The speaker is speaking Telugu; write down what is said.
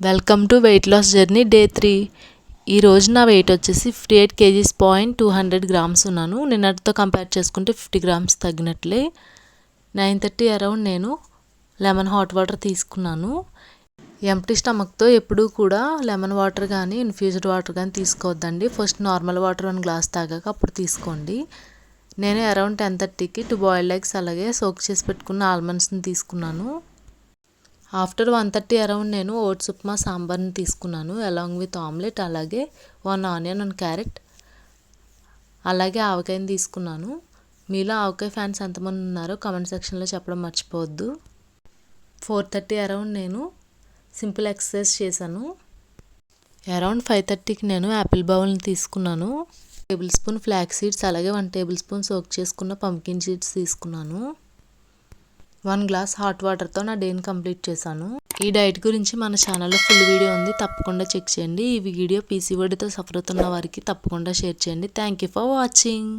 Welcome to weight loss journey day 3. ఈరోజు నా వెయిట్ వచ్చేసి 58 kgs 200 grams ఉన్నాను. నిన్నటితో కంపేర్ చేసుకుంటే 50 grams తగ్గినట్లే. 9:30 అరౌండ్ నేను లెమన్ హాట్ వాటర్ తీసుకున్నాను. ఎంప్టీ స్టమక్తో ఎప్పుడూ కూడా లెమన్ వాటర్ కానీ ఇన్ఫ్యూజ్డ్ వాటర్ కానీ తీసుకోవద్దండి. ఫస్ట్ నార్మల్ వాటర్ 1 గ్లాస్ తాగాక అప్పుడు తీసుకోండి. నేను అరౌండ్ 10:30కి 2 బాయిల్డ్ ఎగ్స్ అలాగే సోక్ చేసి పెట్టుకున్న ఆల్మండ్స్ని తీసుకున్నాను. ఆఫ్టర్ 1:30 అరౌండ్ నేను ఓట్స్ ఉప్మా సాంబార్ని తీసుకున్నాను అలాంగ్ విత్ ఆమ్లెట్, అలాగే 1 ఆనియన్ 1 క్యారెట్, అలాగే ఆవకాయని తీసుకున్నాను. మీలో ఆవకాయ ఫ్యాన్స్ ఎంతమంది ఉన్నారో కామెంట్ సెక్షన్లో చెప్పడం మర్చిపోవద్దు. 4:30 అరౌండ్ నేను సింపుల్ ఎక్సర్సైజ్ చేశాను. అరౌండ్ 5:30కి నేను యాపిల్ బౌల్ని తీసుకున్నాను. 1 టేబుల్ స్పూన్ ఫ్లాక్స్ సీడ్స్ అలాగే 1 టేబుల్ స్పూన్ సోక్ చేసుకున్న పంకిన్ సీడ్స్ తీసుకున్నాను. 1 గ్లాస్ హాట్ వాటర్తో నా డేని కంప్లీట్ చేశాను. ఈ డైట్ గురించి మన ఛానల్లో ఫుల్ వీడియో ఉంది, తప్పకుండా చెక్ చేయండి. ఈ వీడియో పీసీఓడితో సఫర్ అవుతున్న వారికి తప్పకుండా షేర్ చేయండి. Thank you for watching.